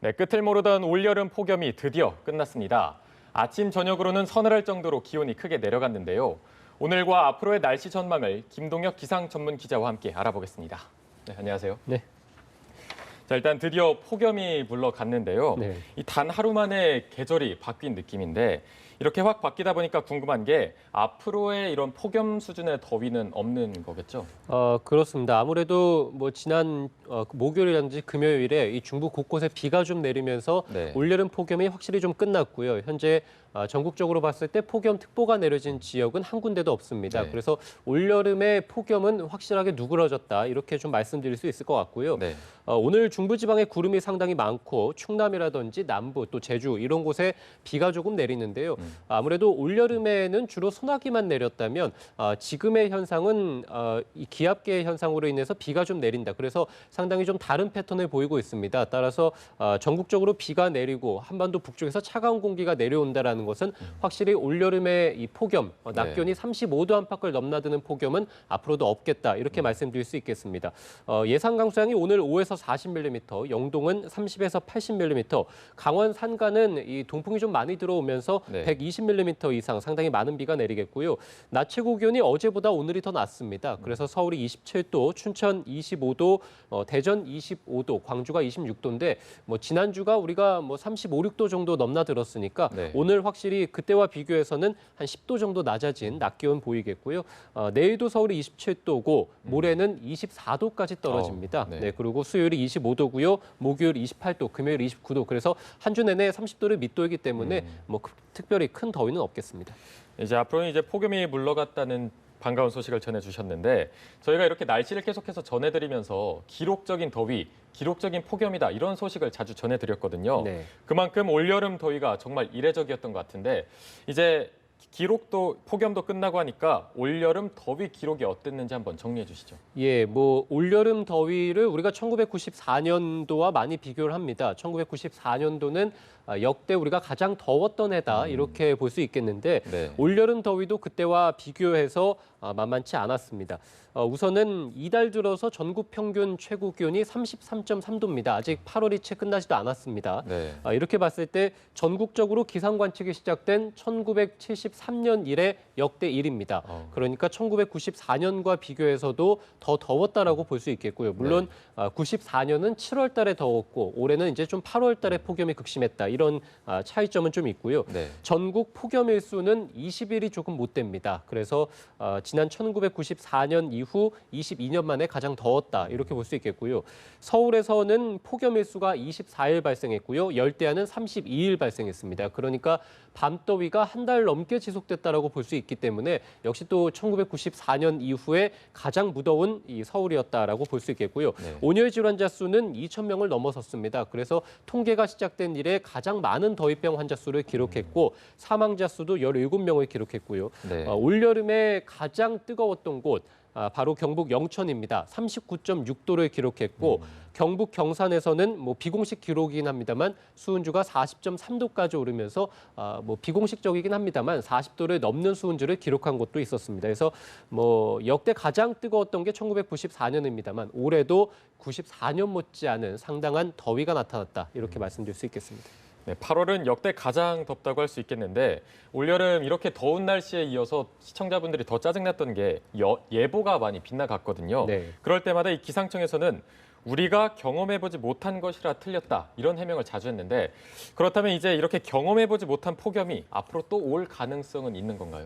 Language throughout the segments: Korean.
네, 끝을 모르던 올여름 폭염이 드디어 끝났습니다. 아침, 저녁으로는 서늘할 정도로 기온이 크게 내려갔는데요. 오늘과 앞으로의 날씨 전망을 김동혁 기상 전문 기자와 함께 알아보겠습니다. 네, 안녕하세요. 네. 자, 일단 드디어 폭염이 물러갔는데요. 네. 이 단 하루 만에 계절이 바뀐 느낌인데 이렇게 확 바뀌다 보니까 궁금한 게 앞으로의 이런 폭염 수준의 더위는 없는 거겠죠? 그렇습니다. 아무래도 뭐 지난 목요일이라든지 금요일에 이 중부 곳곳에 비가 좀 내리면서 네. 올여름 폭염이 확실히 좀 끝났고요. 현재 전국적으로 봤을 때 폭염특보가 내려진 지역은 한 군데도 없습니다. 네. 그래서 올여름의 폭염은 확실하게 누그러졌다 이렇게 좀 말씀드릴 수 있을 것 같고요. 네. 오늘 중부지방에 구름이 상당히 많고 충남이라든지 남부 또 제주 이런 곳에 비가 조금 내리는데요. 아무래도 올여름에는 주로 소나기만 내렸다면 지금의 현상은 이 기압계 현상으로 인해서 비가 좀 내린다. 그래서 상당히 좀 다른 패턴을 보이고 있습니다. 따라서 전국적으로 비가 내리고 한반도 북쪽에서 차가운 공기가 내려온다라는 것은 확실히 올여름의 이 폭염, 낮 기온이 35도 안팎을 넘나드는 폭염은 앞으로도 없겠다. 이렇게 말씀드릴 수 있겠습니다. 예상 강수량이 오늘 5에서 40mm, 영동은 30에서 80mm, 강원 산간은 이 동풍이 좀 많이 들어오면서 네. 120mm 이상 상당히 많은 비가 내리겠고요. 낮 최고 기온이 어제보다 오늘이 더 낮습니다. 그래서 서울이 27도, 춘천 25도, 대전 25도, 광주가 26도인데 뭐 지난주가 우리가 뭐 35, 6도 정도 넘나들었으니까 네. 오늘 확실히 그때와 비교해서는 한 10도 정도 낮아진 낮 기온 보이겠고요. 내일도 서울이 27도고 모레는 24도까지 떨어집니다. 네. 네, 그리고 수요일이 25도고요. 목요일 28도, 금요일 29도. 그래서 한 주 내내 30도를 밑돌기 때문에 뭐 특별히 큰 더위는 없겠습니다. 이제 앞으로는 이제 폭염이 물러갔다는 반가운 소식을 전해주셨는데 저희가 이렇게 날씨를 계속해서 전해드리면서 기록적인 더위, 기록적인 폭염이다 이런 소식을 자주 전해드렸거든요. 네. 그만큼 올여름 더위가 정말 이례적이었던 것 같은데 이제 기록도 폭염도 끝나고 하니까 올여름 더위 기록이 어땠는지 한번 정리해 주시죠. 예, 뭐 올여름 더위를 우리가 1994년도와 많이 비교를 합니다. 1994년도는 역대 우리가 가장 더웠던 해다 이렇게 볼 수 있겠는데 네. 올여름 더위도 그때와 비교해서 만만치 않았습니다. 우선은 이달 들어서 전국 평균 최고 기온이 33.3도입니다. 아직 8월이 채 끝나지도 않았습니다. 네. 이렇게 봤을 때 전국적으로 기상 관측이 시작된 1973년 이래 역대 1위입니다. 그러니까 1994년과 비교해서도 더 더웠다라고 볼 수 있겠고요. 물론 94년은 7월 달에 더웠고 올해는 이제 좀 8월 달에 폭염이 극심했다. 이런 차이점은 좀 있고요. 네. 전국 폭염 일수는 20일이 조금 못 됩니다. 그래서 지난 1994년 이후 22년 만에 가장 더웠다. 이렇게 볼 수 있겠고요. 서울에서는 폭염 일수가 24일 발생했고요. 열대야는 32일 발생했습니다. 그러니까 밤더위가 한 달 넘게 지속됐다라고 볼 수 있기 때문에 역시 또 1994년 이후에 가장 무더운 이 서울이었다라고 볼 수 있겠고요. 네. 온열 질환자 수는 2,000명을 넘어섰습니다. 그래서 통계가 시작된 이래 가장 많은 더위병 환자 수를 기록했고 사망자 수도 17명을 기록했고요. 네. 올여름에 가장 뜨거웠던 곳 바로 경북 영천입니다. 39.6도를 기록했고 경북 경산에서는 뭐 비공식 기록이긴 합니다만 수은주가 40.3도까지 오르면서 뭐 비공식적이긴 합니다만 40도를 넘는 수은주를 기록한 곳도 있었습니다. 그래서 뭐 역대 가장 뜨거웠던 게 1994년입니다만 올해도 94년 못지않은 상당한 더위가 나타났다 이렇게 말씀드릴 수 있겠습니다. 네, 8월은 역대 가장 덥다고 할 수 있겠는데 올여름 이렇게 더운 날씨에 이어서 시청자분들이 더 짜증났던 게 예보가 많이 빗나갔거든요. 네. 그럴 때마다 이 기상청에서는 우리가 경험해보지 못한 것이라 틀렸다 이런 해명을 자주 했는데 그렇다면 이제 이렇게 경험해보지 못한 폭염이 앞으로 또 올 가능성은 있는 건가요?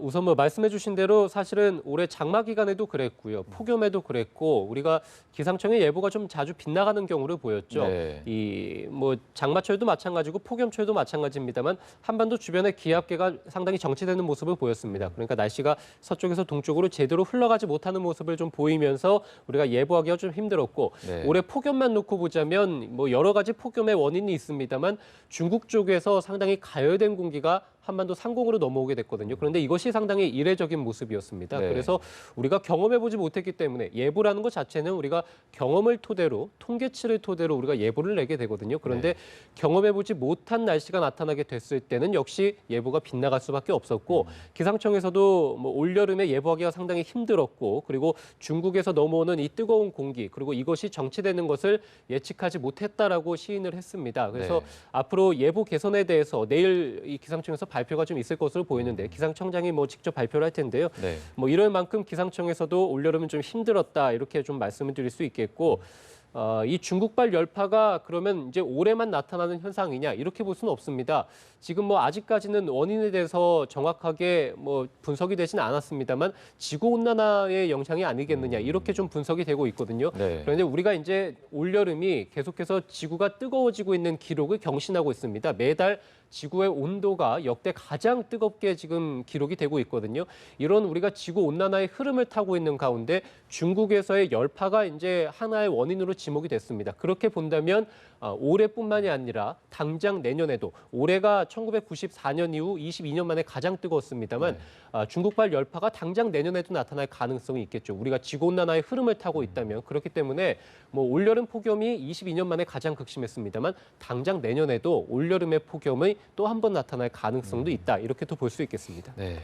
우선 뭐 말씀해 주신 대로 사실은 올해 장마 기간에도 그랬고요. 폭염에도 그랬고 우리가 기상청의 예보가 좀 자주 빗나가는 경우를 보였죠. 네. 이 뭐 장마철도 마찬가지고 폭염철도 마찬가지입니다만 한반도 주변의 기압계가 상당히 정체되는 모습을 보였습니다. 그러니까 날씨가 서쪽에서 동쪽으로 제대로 흘러가지 못하는 모습을 좀 보이면서 우리가 예보하기가 좀 힘들었고 네. 올해 폭염만 놓고 보자면 뭐 여러 가지 폭염의 원인이 있습니다만 중국 쪽에서 상당히 가열된 공기가 한반도 상공으로 넘어오게 됐거든요. 그런데 이것이 상당히 이례적인 모습이었습니다. 네. 그래서 우리가 경험해보지 못했기 때문에 예보라는 것 자체는 우리가 경험을 토대로 통계치를 토대로 우리가 예보를 내게 되거든요. 그런데 경험해보지 못한 날씨가 나타나게 됐을 때는 역시 예보가 빗나갈 수밖에 없었고 기상청에서도 뭐 올여름에 예보하기가 상당히 힘들었고 그리고 중국에서 넘어오는 이 뜨거운 공기 그리고 이것이 정체되는 것을 예측하지 못했다라고 시인을 했습니다. 그래서 앞으로 예보 개선에 대해서 내일 이 기상청에서 발표가 좀 있을 것으로 보이는데 기상청장이 뭐 직접 발표를 할 텐데요. 네. 뭐 이럴 만큼 기상청에서도 올여름은 좀 힘들었다 이렇게 좀 말씀을 드릴 수 있겠고 이 중국발 열파가 그러면 이제 올해만 나타나는 현상이냐 이렇게 볼 수는 없습니다. 지금 뭐 아직까지는 원인에 대해서 정확하게 뭐 분석이 되지는 않았습니다만 지구 온난화의 영향이 아니겠느냐 이렇게 좀 분석이 되고 있거든요. 네. 그런데 우리가 이제 올여름이 계속해서 지구가 뜨거워지고 있는 기록을 경신하고 있습니다. 매달 지구의 온도가 역대 가장 뜨겁게 지금 기록이 되고 있거든요. 이런 우리가 지구 온난화의 흐름을 타고 있는 가운데 중국에서의 열파가 이제 하나의 원인으로 지목이 됐습니다. 그렇게 본다면 올해뿐만이 아니라 당장 내년에도 올해가 1994년 이후 22년 만에 가장 뜨거웠습니다만 중국발 열파가 당장 내년에도 나타날 가능성이 있겠죠. 우리가 지구온난화의 흐름을 타고 있다면 그렇기 때문에 뭐 올여름 폭염이 22년 만에 가장 극심했습니다만 당장 내년에도 올여름의 폭염이 또 한 번 나타날 가능성도 있다. 이렇게 또 볼 수 있겠습니다. 네.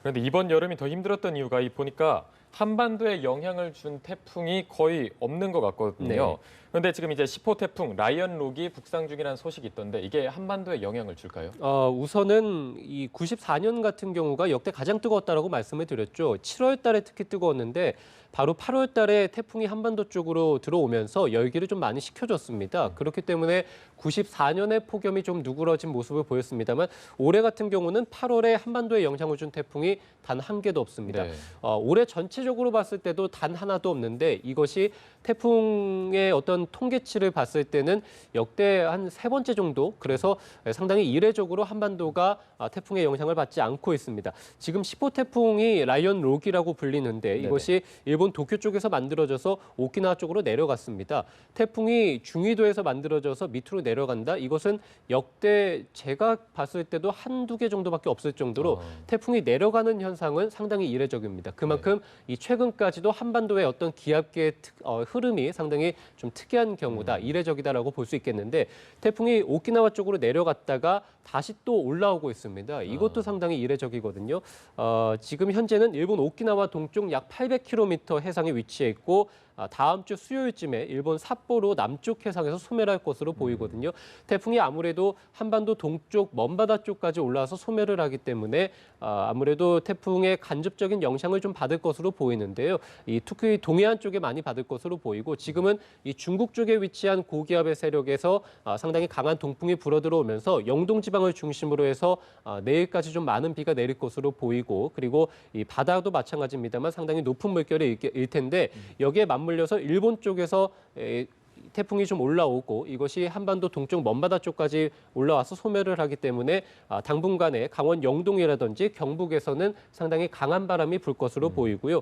그런데 이번 여름이 더 힘들었던 이유가 보니까 한반도에 영향을 준 태풍이 거의 없는 것 같거든요. 네. 그런데 지금 이제 10호 태풍 라이언 록이 북상 중이라는 소식이 있던데 이게 한반도에 영향을 줄까요? 우선은 이 94년 같은 경우가 역대 가장 뜨거웠다라고 말씀을 드렸죠. 7월 달에 특히 뜨거웠는데 바로 8월 달에 태풍이 한반도 쪽으로 들어오면서 열기를 좀 많이 식혀줬습니다. 그렇기 때문에 94년의 폭염이 좀 누그러진 모습을 보였습니다만 올해 같은 경우는 8월에 한반도에 영향을 준 태풍이 단 한 개도 없습니다. 네. 올해 전체적으로 봤을 때도 단 하나도 없는데 이것이 태풍의 어떤 통계치를 봤을 때는 역대 한 세 번째 정도 그래서 상당히 이례적으로 한반도가 태풍의 영향을 받지 않고 있습니다. 지금 10호 태풍이 라이언 록이라고 불리는데 이것이 일본 도쿄 쪽에서 만들어져서 오키나와 쪽으로 내려갔습니다. 태풍이 중위도에서 만들어져서 밑으로 내려간다. 이것은 역대 제가 봤을 때도 한두 개 정도밖에 없을 정도로 태풍이 내려가는 현상은 상당히 이례적입니다. 그만큼 이 최근까지도 한반도의 어떤 기압계의 흐름이 상당히 좀 특이한 경우다, 이례적이다라고 볼 수 있겠는데 태풍이 오키나와 쪽으로 내려갔다가 다시 또 올라오고 있습니다. 이것도 상당히 이례적이거든요. 지금 현재는 일본 오키나와 동쪽 약 800km 해상에 위치해 있고 다음 주 수요일쯤에 일본 삿포로 남쪽 해상에서 소멸할 것으로 보이거든요. 태풍이 아무래도 한반도 동쪽 먼바다 쪽까지 올라와서 소멸을 하기 때문에 아무래도 태풍의 간접적인 영향을 좀 받을 것으로 보이는데요. 특히 동해안 쪽에 많이 받을 것으로 보이고 지금은 이 중국 쪽에 위치한 고기압의 세력에서 상당히 강한 동풍이 불어들어오면서 영동 지방을 중심으로 해서 내일까지 좀 많은 비가 내릴 것으로 보이고 그리고 이 바다도 마찬가지입니다만 상당히 높은 물결이 일 텐데 여기에 맞물려서 일본 쪽에서 태풍이 좀 올라오고 이것이 한반도 동쪽 먼바다 쪽까지 올라와서 소멸을 하기 때문에 당분간에 강원 영동이라든지 경북에서는 상당히 강한 바람이 불 것으로 보이고요.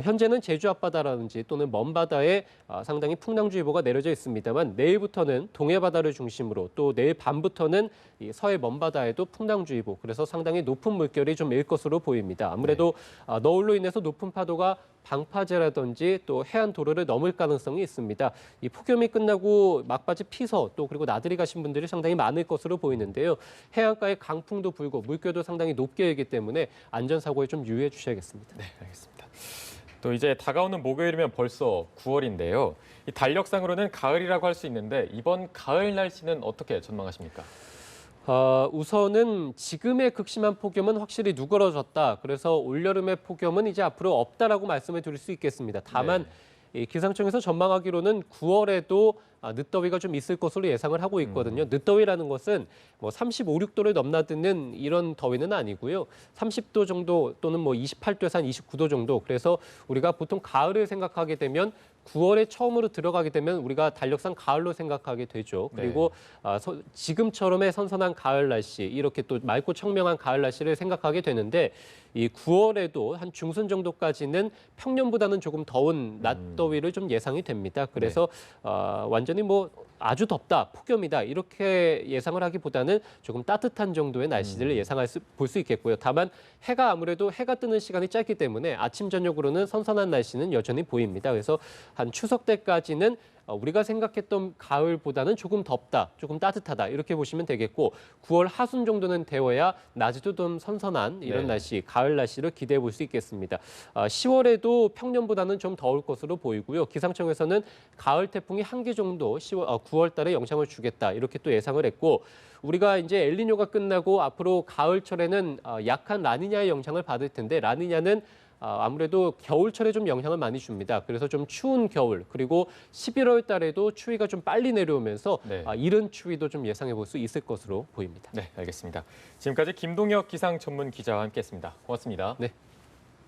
현재는 제주 앞바다라든지 또는 먼바다에 상당히 풍랑주의보가 내려져 있습니다만 내일부터는 동해바다를 중심으로 또 내일 밤부터는 이 서해 먼바다에도 풍랑주의보 그래서 상당히 높은 물결이 좀 일 것으로 보입니다. 아무래도 너울로 인해서 높은 파도가 방파제라든지 또 해안 도로를 넘을 가능성이 있습니다. 이 폭염이 끝나고 막바지 피서 또 그리고 나들이 가신 분들이 상당히 많을 것으로 보이는데요. 해안가에 강풍도 불고 물결도 상당히 높게 일기 때문에 안전사고에 좀 유의해 주셔야겠습니다. 네, 알겠습니다. 또 이제 다가오는 목요일이면 벌써 9월인데요. 이 달력상으로는 가을이라고 할 수 있는데 이번 가을 날씨는 어떻게 전망하십니까? 우선은 지금의 극심한 폭염은 확실히 누그러졌다. 그래서 올여름의 폭염은 이제 앞으로 없다라고 말씀을 드릴 수 있겠습니다. 다만 이 기상청에서 전망하기로는 9월에도 늦더위가 좀 있을 것으로 예상을 하고 있거든요. 늦더위라는 것은 뭐 35, 6도를 넘나드는 이런 더위는 아니고요. 30도 정도 또는 뭐 28도에서 한 29도 정도. 그래서 우리가 보통 가을을 생각하게 되면 9월에 처음으로 들어가게 되면 우리가 달력상 가을로 생각하게 되죠. 그리고 지금처럼의 선선한 가을 날씨, 이렇게 또 맑고 청명한 가을 날씨를 생각하게 되는데 이 9월에도 한 중순 정도까지는 평년보다는 조금 더운 낮더위를 좀 예상이 됩니다. 그래서 완전히 뭐 아주 덥다, 폭염이다 이렇게 예상을 하기보다는 조금 따뜻한 정도의 날씨를 볼 수 있겠고요. 다만 아무래도 해가 뜨는 시간이 짧기 때문에 아침 저녁으로는 선선한 날씨는 여전히 보입니다. 그래서 한 추석 때까지는 우리가 생각했던 가을보다는 조금 덥다, 조금 따뜻하다 이렇게 보시면 되겠고 9월 하순 정도는 되어야 낮에도 좀 선선한 이런 네. 날씨, 가을 날씨를 기대해 볼 수 있겠습니다. 10월에도 평년보다는 좀 더울 것으로 보이고요. 기상청에서는 가을 태풍이 한 개 정도 9월 달에 영향을 주겠다 이렇게 또 예상을 했고 우리가 이제 엘니뇨가 끝나고 앞으로 가을철에는 약한 라니냐의 영향을 받을 텐데 라니냐는 아무래도 겨울철에 좀 영향을 많이 줍니다. 그래서 좀 추운 겨울 그리고 11월 달에도 추위가 좀 빨리 내려오면서 네. 이른 추위도 좀 예상해 볼 수 있을 것으로 보입니다. 네, 알겠습니다. 지금까지 김동혁 기상 전문 기자와 함께했습니다. 고맙습니다. 네.